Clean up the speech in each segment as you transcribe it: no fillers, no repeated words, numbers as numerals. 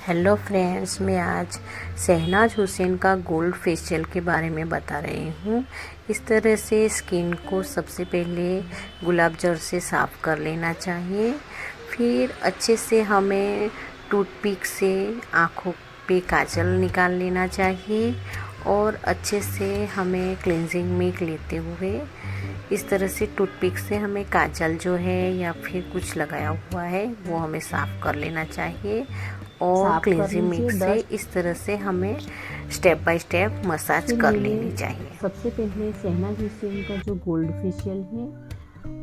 Hello friends, मैं आज शहनाज हुसैन का गोल्ड फेशियल के बारे में बता रही हूँ। इस तरह से स्किन को सबसे पहले गुलाब जल से साफ़ कर लेना चाहिए। फिर अच्छे से हमें टूथपिक से आँखों पे काजल निकाल लेना चाहिए और अच्छे से हमें क्लेंजिंग मिल्क लेते हुए इस तरह से टूथपिक से हमें काजल जो है या फिर कुछ लगाया हुआ है वो हमें साफ़ कर लेना चाहिए और साफ कर क्लींजिंग लीजिए मिल्क से इस तरह से हमें स्टेप बाय स्टेप मसाज फिर कर मैंने लेनी चाहिए। सबसे पहले शहनाज हुसैन का जो गोल्ड फेशियल है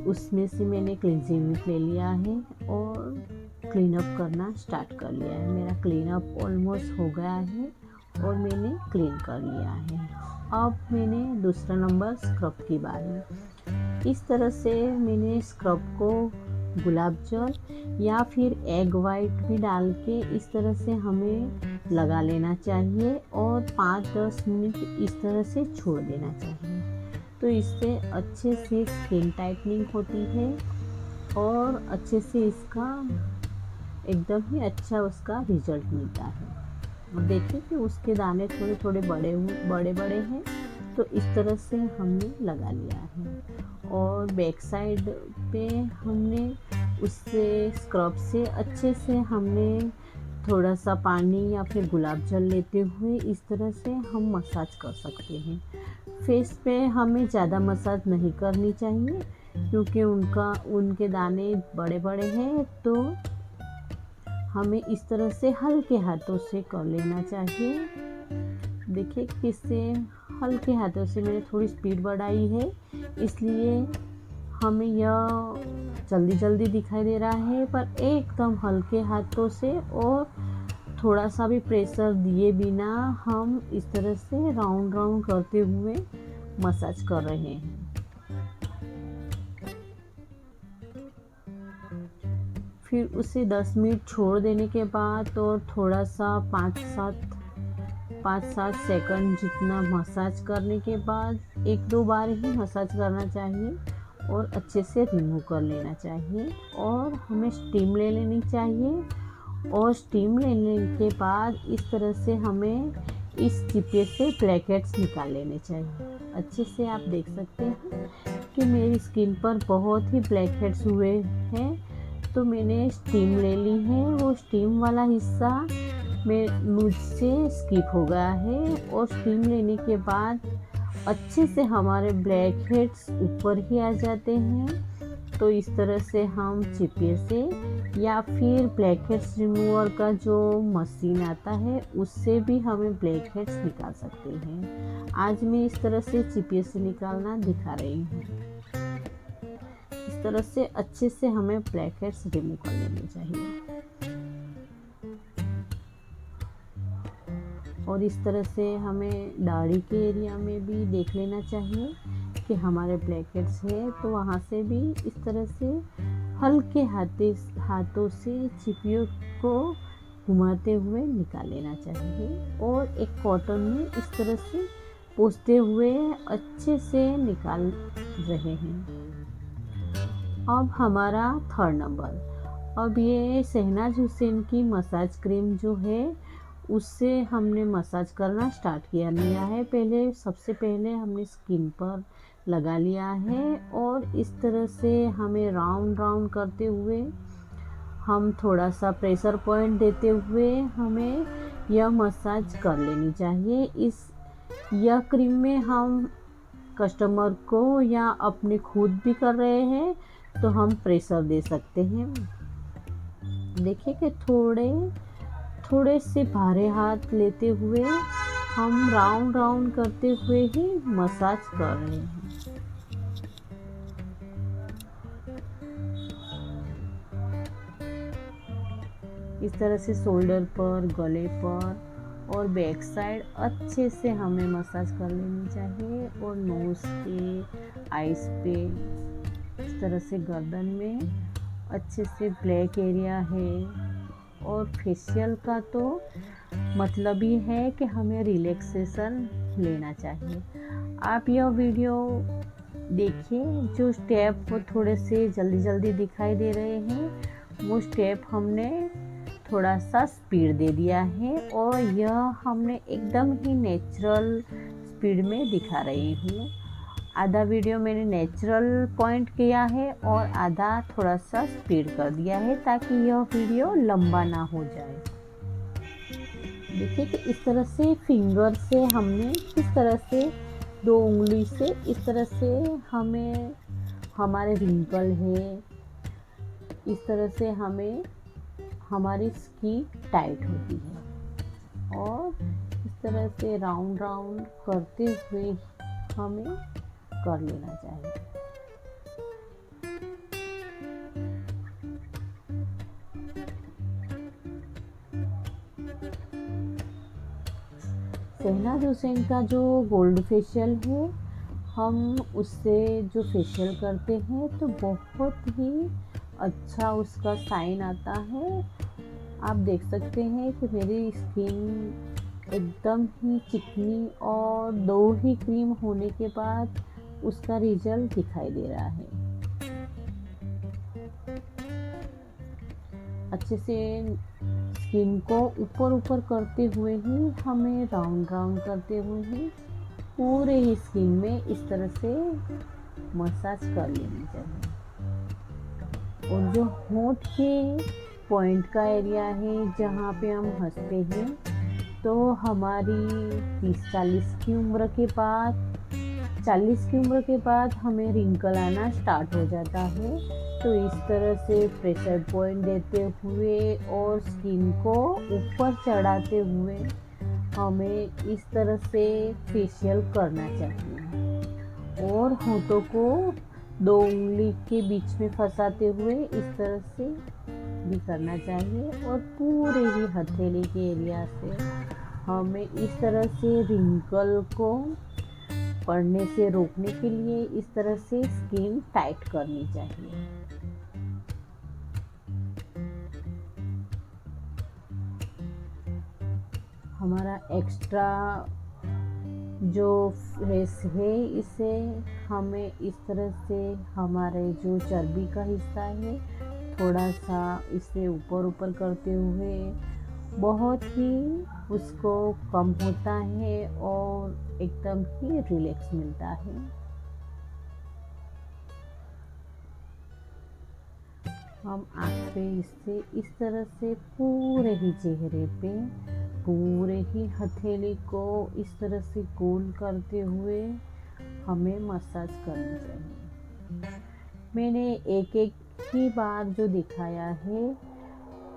उसमें से मैंने क्लींजिंग मिल्क ले लिया है और क्लीन अप करना स्टार्ट कर लिया है। मेरा क्लीन अप ऑलमोस्ट हो गया है और मैंने क्लीन कर लिया है। अब मैंने दूसरा नंबर स्क्रब की बारी। इस तरह से मैंने स्क्रब को गुलाब जल या फिर एग वाइट भी डाल के इस तरह से हमें लगा लेना चाहिए और 5-10 मिनट इस तरह से छोड़ देना चाहिए। तो इससे अच्छे से स्किन टाइटनिंग होती है और अच्छे से इसका एकदम ही अच्छा उसका रिजल्ट मिलता है। और देखिए कि उसके दाने थोड़े थोड़े बड़े बड़े हैं। तो इस तरह से हमने लगा लिया है और बैक साइड पे हमने उससे स्क्रब से अच्छे से हमने थोड़ा सा पानी या फिर गुलाब जल लेते हुए इस तरह से हम मसाज कर सकते हैं। फेस पे हमें ज़्यादा मसाज नहीं करनी चाहिए क्योंकि उनके दाने बड़े बड़े हैं। तो हमें इस तरह से हल्के हाथों से कर लेना चाहिए। देखिए किससे हल्के हाथों से मैंने थोड़ी स्पीड बढ़ाई है, इसलिए हमें यह जल्दी जल्दी दिखाई दे रहा है, पर एकदम हल्के हाथों से और थोड़ा सा भी प्रेशर दिए बिना हम इस तरह से राउंड राउंड करते हुए मसाज कर रहे हैं। फिर उसे 10 मिनट छोड़ देने के बाद और थोड़ा सा 5-7 सेकंड जितना मसाज करने के बाद 1-2 बार ही मसाज करना चाहिए और अच्छे से रिमूव कर लेना चाहिए और हमें स्टीम ले लेनी चाहिए। और स्टीम लेने के बाद इस तरह से हमें इस चिपे से ब्लैक हेड्स निकाल लेने चाहिए। अच्छे से आप देख सकते हैं कि मेरी स्किन पर बहुत ही ब्लैक हेड्स हुए हैं। तो मैंने स्टीम ले ली है, वो स्टीम वाला हिस्सा मुझसे स्किप हो गया है और स्टीम लेने के बाद अच्छे से हमारे ब्लैक हेड्स ऊपर ही आ जाते हैं। तो इस तरह से हम चिपे से या फिर ब्लैक हेड्स रिमूवर का जो मशीन आता है उससे भी हमें ब्लैक हेड्स निकाल सकते हैं। आज मैं इस तरह से चिपे से निकालना दिखा रही हूँ। इस तरह से अच्छे से हमें ब्लैक हेड्स रिमूव कर लेने चाहिए और इस तरह से हमें दाढ़ी के एरिया में भी देख लेना चाहिए कि हमारे ब्लैक हेड्स है। तो वहाँ से भी इस तरह से हल्के हाथों से चिपियों को घुमाते हुए निकाल लेना चाहिए और एक कॉटन में इस तरह से पोंछते हुए अच्छे से निकाल रहे हैं। अब हमारा थर्ड नंबर। अब ये शहनाज हुसैन की मसाज क्रीम जो है उससे हमने मसाज करना स्टार्ट किया लिया है। सबसे पहले हमने स्किन पर लगा लिया है और इस तरह से हमें राउंड राउंड करते हुए हम थोड़ा सा प्रेशर पॉइंट देते हुए हमें यह मसाज कर लेनी चाहिए। यह क्रीम में हम कस्टमर को या अपने खुद भी कर रहे हैं तो हम प्रेशर दे सकते हैं। देखिए कि थोड़े से भारे हाथ लेते हुए हम राउंड राउंड करते हुए ही मसाज कर रहे हैं। इस तरह से शोल्डर पर, गले पर और बैक साइड अच्छे से हमें मसाज कर लेनी चाहिए और नोज पे, आइज पे, इस तरह से गर्दन में अच्छे से ब्लैक एरिया है। और फेशियल का तो मतलब ही है कि हमें रिलैक्सेशन लेना चाहिए। आप यह वीडियो देखिए, जो स्टेप वो थोड़े से जल्दी जल्दी दिखाई दे रहे हैं वो स्टेप हमने थोड़ा सा स्पीड दे दिया है और यह हमने एकदम ही नेचुरल स्पीड में दिखा रही हूँ। आधा वीडियो मैंने नेचुरल पॉइंट किया है और आधा थोड़ा सा स्पीड कर दिया है ताकि यह वीडियो लंबा ना हो जाए। देखिए कि इस तरह से फिंगर से हमने किस तरह से 2 उंगली से इस तरह से हमें हमारे रिंकल है, इस तरह से हमें हमारी स्किन टाइट होती है और इस तरह से राउंड राउंड करते हुए हमें कर लेना चाहिए। शहनाज हुसैन का जो गोल्ड फेशियल है, हम उससे जो फेशियल करते हैं तो बहुत ही अच्छा उसका साइन आता है। आप देख सकते हैं कि मेरी स्किन एकदम ही चिकनी और 2 ही क्रीम होने के बाद उसका रिजल्ट दिखाई दे रहा है। अच्छे से स्किन को ऊपर ऊपर करते हुए ही हमें राउंड राउंड करते हुए ही पूरे ही स्किन में इस तरह से मसाज कर लेनी चाहिए। और जो होंठ के पॉइंट का एरिया है जहाँ पे हम हंसते हैं, तो हमारी 30-40 की उम्र के बाद 40 की उम्र के बाद हमें रिंकल आना स्टार्ट हो जाता है। तो इस तरह से प्रेशर पॉइंट देते हुए और स्किन को ऊपर चढ़ाते हुए हमें इस तरह से फेशियल करना चाहिए और होठों को 2 उंगली के बीच में फंसाते हुए इस तरह से भी करना चाहिए और पूरे ही हथेली के एरिया से हमें इस तरह से रिंकल को पड़ने से रोकने के लिए इस तरह से स्किन टाइट करनी चाहिए। हमारा एक्स्ट्रा जो फेस है इसे हमें इस तरह से हमारे जो चर्बी का हिस्सा है थोड़ा सा इसे ऊपर ऊपर करते हुए बहुत ही उसको कम होता है और एकदम ही रिलैक्स मिलता है। हम आँख पे इससे इस तरह से पूरे ही चेहरे पे पूरे ही हथेली को इस तरह से गोल करते हुए हमें मसाज करनी चाहिए। मैंने एक ही बार जो दिखाया है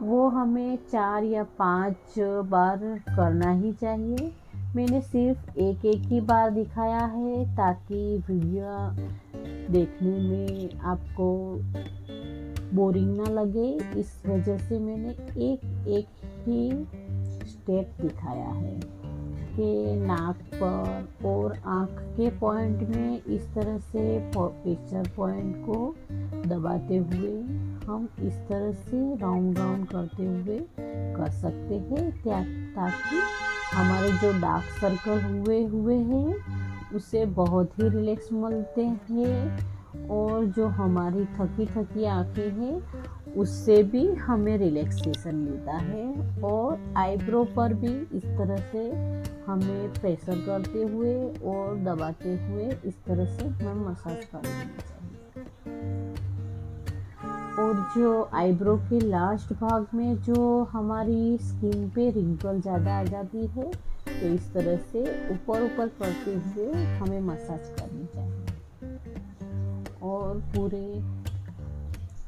वो हमें 4 या 5 बार करना ही चाहिए। मैंने सिर्फ एक ही बार दिखाया है ताकि वीडियो देखने में आपको बोरिंग ना लगे, इस वजह से मैंने एक ही स्टेप दिखाया है कि नाक पर और आँख के पॉइंट में इस तरह से प्रेशर पॉइंट को दबाते हुए हम इस तरह से राउंड राउंड करते हुए कर सकते हैं ताकि हमारे जो डार्क सर्कल हुए हैं उससे बहुत ही रिलैक्स मिलते हैं और जो हमारी थकी आँखें हैं उससे भी हमें रिलैक्सेशन मिलता है। और आईब्रो पर भी इस तरह से हमें प्रेशर करते हुए और दबाते हुए इस तरह से हमें मसाज कर लेना चाहिए। और जो आईब्रो के लास्ट भाग में जो हमारी स्किन पे रिंकल ज़्यादा आ जाती है तो इस तरह से ऊपर करते हुए हमें मसाज करनी चाहिए। और पूरे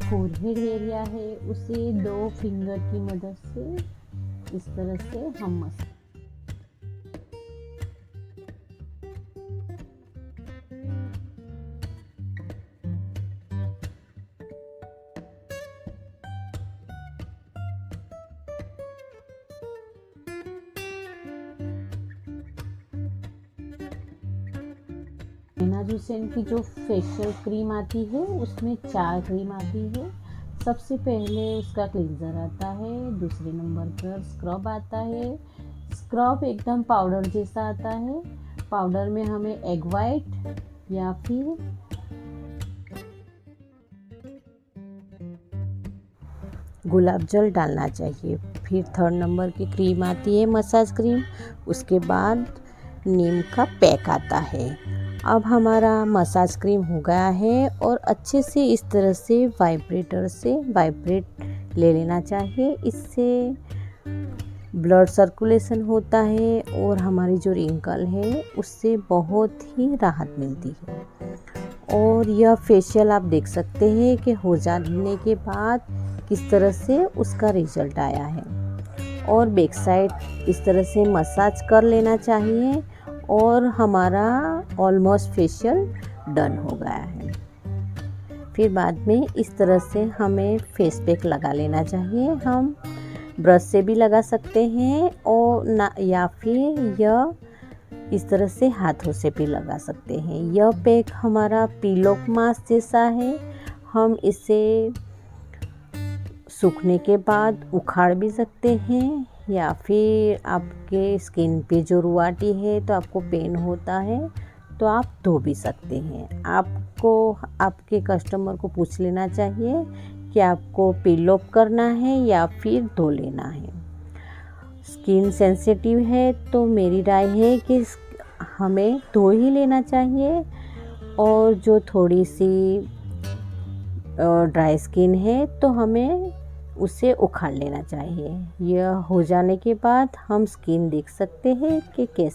फोरहेड एरिया है उसे 2 फिंगर की मदद से इस तरह से हम मसाज शहनाज हुसैन की जो फेशियल क्रीम आती है उसमें 4 क्रीम आती है। सबसे पहले उसका क्लींजर आता है, दूसरे नंबर पर स्क्रब आता है। स्क्रब एकदम पाउडर जैसा आता है। पाउडर में हमें एग वाइट या फिर गुलाब जल डालना चाहिए। फिर 3rd नंबर की क्रीम आती है मसाज क्रीम, उसके बाद नीम का पैक आता है। अब हमारा मसाज क्रीम हो गया है और अच्छे से इस तरह से वाइब्रेटर से वाइब्रेट ले लेना चाहिए। इससे ब्लड सर्कुलेशन होता है और हमारी जो रिंकल है उससे बहुत ही राहत मिलती है। और यह फेशियल आप देख सकते हैं कि हो जाने के बाद किस तरह से उसका रिजल्ट आया है। और बैक साइड इस तरह से मसाज कर लेना चाहिए और हमारा ऑलमोस्ट फेशियल डन हो गया है। फिर बाद में इस तरह से हमें फेस पैक लगा लेना चाहिए। हम ब्रश से भी लगा सकते हैं और ना, या फिर यह इस तरह से हाथों से भी लगा सकते हैं। यह पैक हमारा पिलो मास्क जैसा है। हम इसे सूखने के बाद उखाड़ भी सकते हैं, या फिर आपके स्किन पे जो रुआटी है तो आपको पेन होता है तो आप धो भी सकते हैं। आपको आपके कस्टमर को पूछ लेना चाहिए कि आपको पील ऑफ करना है या फिर धो लेना है। स्किन सेंसिटिव है तो मेरी राय है कि हमें धो ही लेना चाहिए। और जो थोड़ी सी ड्राई स्किन है तो हमें उसे उखाड़ लेना चाहिए। यह हो जाने के बाद हम स्किन देख सकते हैं कि कैसे